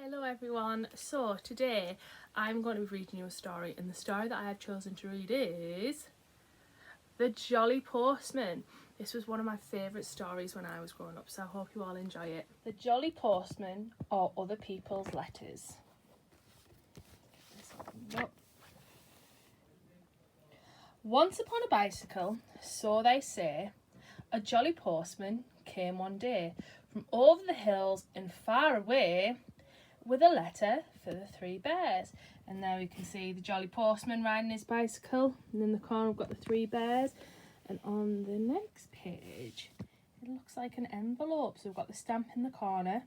Hello everyone, so today I'm going to be reading you a story, and the story that I have chosen to read is The Jolly Postman. This was one of my favourite stories when I was growing up, so I hope you all enjoy it. The Jolly Postman, or Other People's Letters. Once upon a bicycle, so they say, a jolly postman came one day from over the hills and far away with a letter for the three bears. And there we can see the jolly postman riding his bicycle, and in the corner we've got the three bears, and on the next page it looks like an envelope, so we've got the stamp in the corner.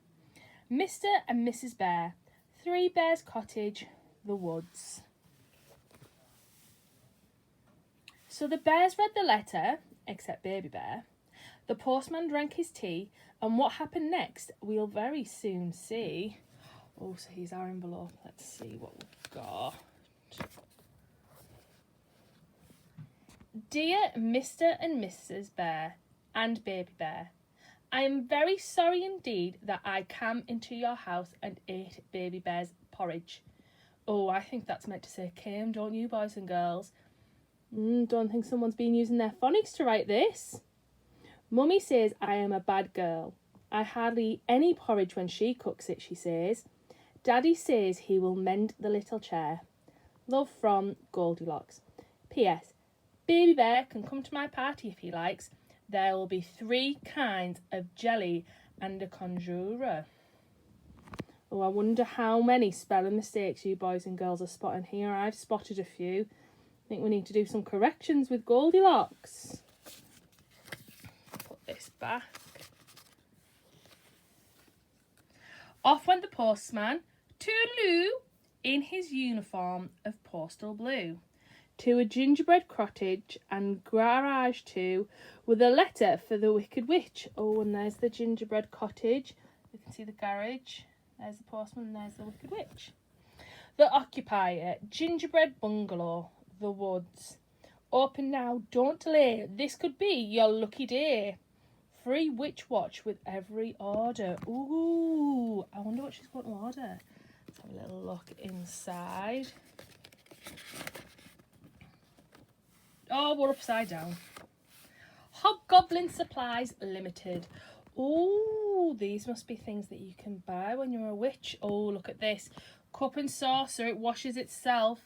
Mr. and Mrs. Bear, 3 Bears Cottage, the woods. So the bears read the letter, except Baby Bear. The postman drank his tea, and what happened next we'll very soon see. Oh, so here's our envelope. Let's see what we've got. Dear Mr. and Mrs. Bear and Baby Bear, I am very sorry indeed that I came into your house and ate Baby Bear's porridge. Oh, I think that's meant to say came, don't you, boys and girls? Don't think someone's been using their phonics to write this. Mummy says I am a bad girl. I hardly eat any porridge when she cooks it, she says. Daddy says he will mend the little chair. Love from Goldilocks. P.S. Baby Bear can come to my party if he likes. There will be 3 kinds of jelly and a conjurer. Oh, I wonder how many spelling mistakes you boys and girls are spotting here. I've spotted a few. I think we need to do some corrections with Goldilocks. Put this back. Off went the postman, toodaloo, in his uniform of postal blue, to a gingerbread cottage and garage too, with a letter for the Wicked Witch. Oh, and there's the gingerbread cottage. You can see the garage. There's the postman and there's the Wicked Witch. The occupier, gingerbread bungalow, the woods. Open now, don't delay. This could be your lucky day. Free witch watch with every order. Ooh, I wonder what she's going to order. Let's have a little look inside. Oh, we're upside down. Hobgoblin Supplies Limited. Oh, these must be things that you can buy when you're a witch. Oh, look at this. Cup and saucer, it washes itself.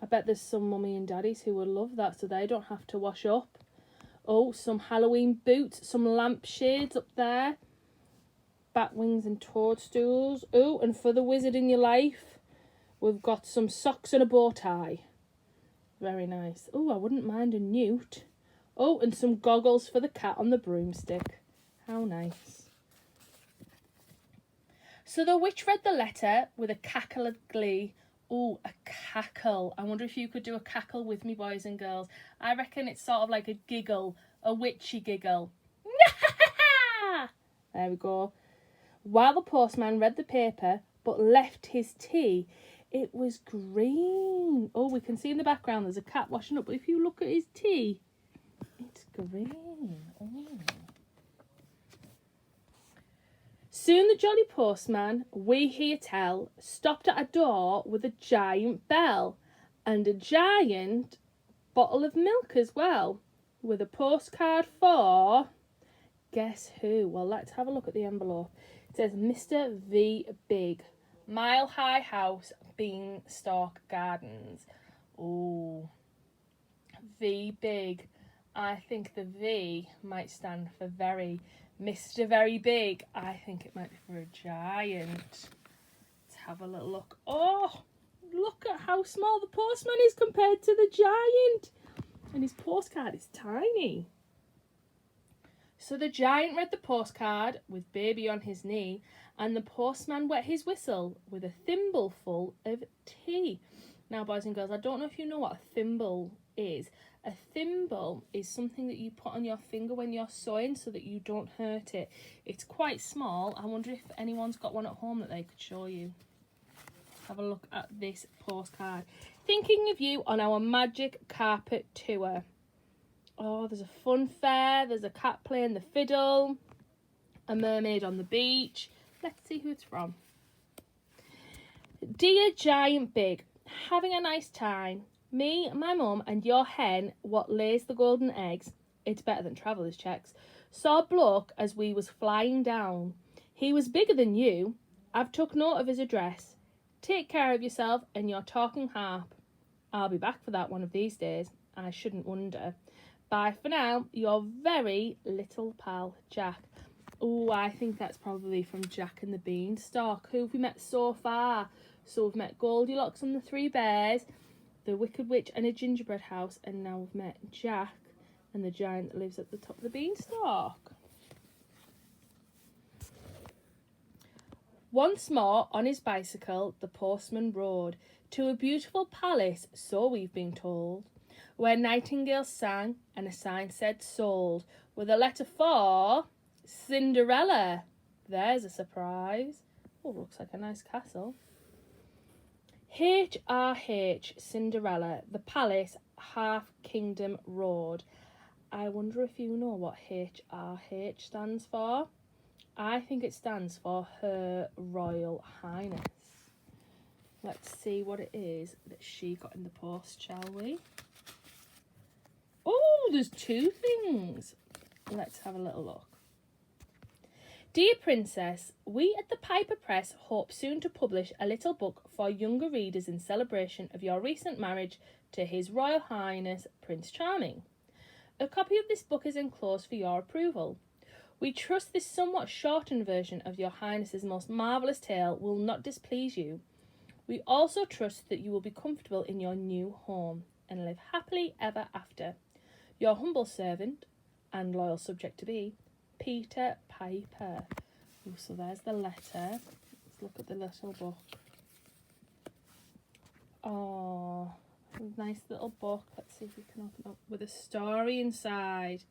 I bet there's some mummy and daddies who would love that so they don't have to wash up. Oh, some Halloween boots, some lampshades up there. Bat wings and toadstools. Oh, and for the wizard in your life, we've got some socks and a bow tie. Very nice. Oh, I wouldn't mind a newt. Oh, and some goggles for the cat on the broomstick. How nice. So the witch read the letter with a cackle of glee. Oh, a cackle. I wonder if you could do a cackle with me, boys and girls. I reckon it's sort of like a giggle, a witchy giggle. There we go. While the postman read the paper, but left his tea, it was green. Oh, we can see in the background there's a cat washing up, but if you look at his tea, it's green. Oh. Soon the jolly postman, we hear tell, stopped at a door with a giant bell and a giant bottle of milk as well, with a postcard for, guess who? Well, let's have a look at the envelope. It says Mr. V. Big, Mile High House, Beanstalk Gardens. Oh, V. Big. I think the V might stand for very. Mr. Very Big. I think it might be for a giant. Let's have a little look. Oh, look at how small the postman is compared to the giant. And his postcard is tiny. So the giant read the postcard with baby on his knee, and the postman wet his whistle with a thimbleful of tea. Now, boys and girls, I don't know if you know what a thimble is. A thimble is something that you put on your finger when you're sewing so that you don't hurt it. It's quite small. I wonder if anyone's got one at home that they could show you. Have a look at this postcard. Thinking of you on our magic carpet tour. Oh, there's a fun fair. There's a cat playing the fiddle. A mermaid on the beach. Let's see who it's from. Dear Giant Big, having a nice time. Me, my mum, and your hen, what lays the golden eggs, it's better than travellers' checks, saw a bloke as we was flying down. He was bigger than you. I've took note of his address. Take care of yourself and your talking harp. I'll be back for that one of these days. I shouldn't wonder. Bye for now, your very little pal, Jack. Oh, I think that's probably from Jack and the Beanstalk. Who have we met so far? So we've met Goldilocks and the Three Bears, the Wicked Witch and a Gingerbread House, and now we've met Jack and the giant that lives at the top of the beanstalk. Once more on his bicycle, the postman rode to a beautiful palace, so we've been told, where nightingales sang and a sign said sold, with a letter for Cinderella. There's a surprise. Oh, looks like a nice castle. H.R.H. Cinderella, the palace, half kingdom road. I wonder if you know what H.R.H. stands for. I think it stands for Her Royal Highness. Let's see what it is that she got in the post, shall we? Oh, there's two things. Let's have a little look. Dear Princess, we at the Piper Press hope soon to publish a little book for younger readers in celebration of your recent marriage to His Royal Highness Prince Charming. A copy of this book is enclosed for your approval. We trust this somewhat shortened version of your Highness's most marvellous tale will not displease you. We also trust that you will be comfortable in your new home and live happily ever after. Your humble servant and loyal subject to be, Peter Piper. Ooh, so there's the letter. Let's look at the little book. Oh, nice little book. Let's see if we can open it up with a story inside.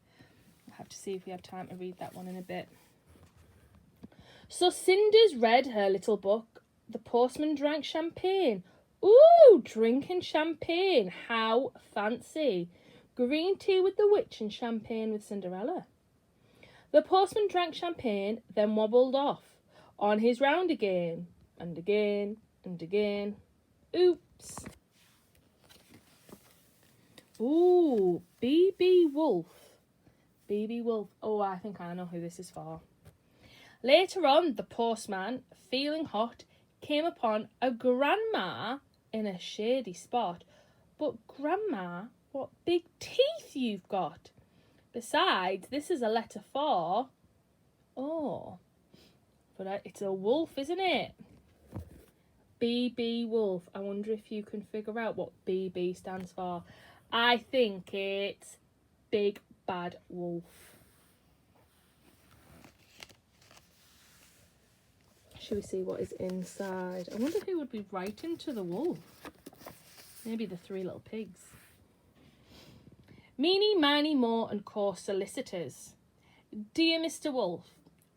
I'll have to see if we have time to read that one in a bit. So Cinders read her little book. The postman drank champagne. Ooh, drinking champagne. How fancy. Green tea with the witch and champagne with Cinderella. The postman drank champagne, then wobbled off, on his round again, and again, and again. Oops. Ooh, B.B. Wolf. B.B. Wolf. Oh, I think I know who this is for. Later on, the postman, feeling hot, came upon a grandma in a shady spot. But grandma, what big teeth you've got! Besides, this is a letter for... Oh, but it's a wolf, isn't it? B.B. Wolf. I wonder if you can figure out what B.B. stands for. I think it's Big Bad Wolf. Should we see what is inside? I wonder who would be writing to the wolf. Maybe the Three Little Pigs. Meeny, Miny, Moe and Co. Solicitors. Dear Mr. Wolf,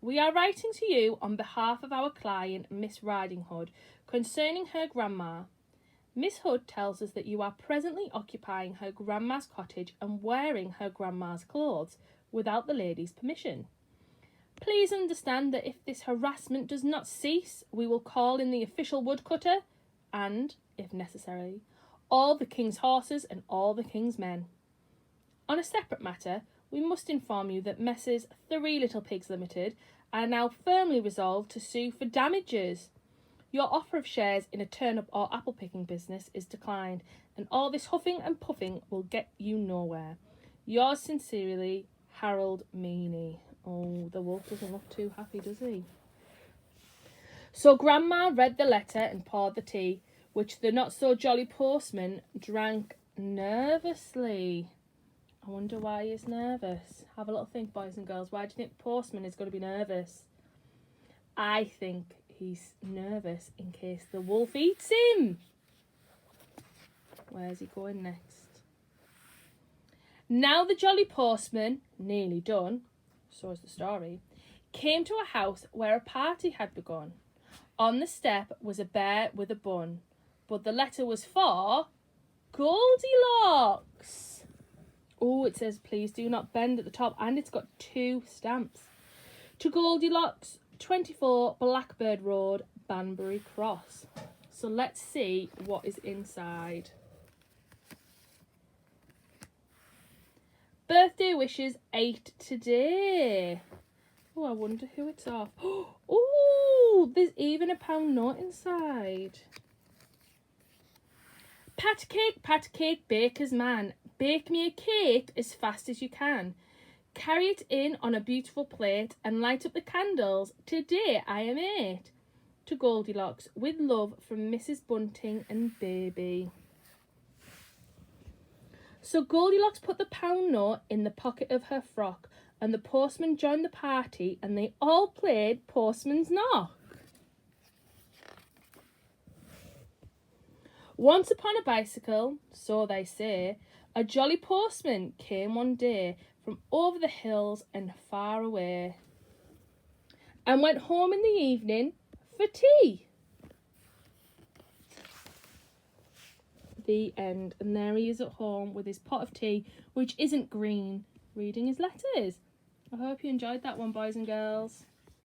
we are writing to you on behalf of our client, Miss Riding Hood, concerning her grandma. Miss Hood tells us that you are presently occupying her grandma's cottage and wearing her grandma's clothes without the lady's permission. Please understand that if this harassment does not cease, we will call in the official woodcutter and, if necessary, all the king's horses and all the king's men. On a separate matter, we must inform you that Messrs. Three Little Pigs Limited are now firmly resolved to sue for damages. Your offer of shares in a turnip or apple picking business is declined, and all this huffing and puffing will get you nowhere. Yours sincerely, Harold Meany. Oh, the wolf doesn't look too happy, does he? So Grandma read the letter and poured the tea, which the not-so-jolly postman drank nervously. I wonder why he's nervous. Have a little think, boys and girls. Why do you think the postman is going to be nervous? I think he's nervous in case the wolf eats him. Where's he going next? Now the jolly postman, nearly done, so is the story, came to a house where a party had begun. On the step was a bear with a bun, but the letter was for Goldilocks. Oh, it says, please do not bend at the top, and it's got 2 stamps. To Goldilocks, 24 Blackbird Road, Banbury Cross. So let's see what is inside. Birthday wishes 8 today. Oh, I wonder who it's off. Oh, there's even a pound note inside. Pat cake, baker's man. Bake me a cake as fast as you can. Carry it in on a beautiful plate and light up the candles. Today I am 8. To Goldilocks, with love from Mrs. Bunting and Baby. So Goldilocks put the pound note in the pocket of her frock, and the postman joined the party, and they all played Postman's Knock. Once upon a bicycle, so they say, a jolly postman came one day from over the hills and far away, and went home in the evening for tea. The end. And there he is at home with his pot of tea, which isn't green, reading his letters. I hope you enjoyed that one, boys and girls.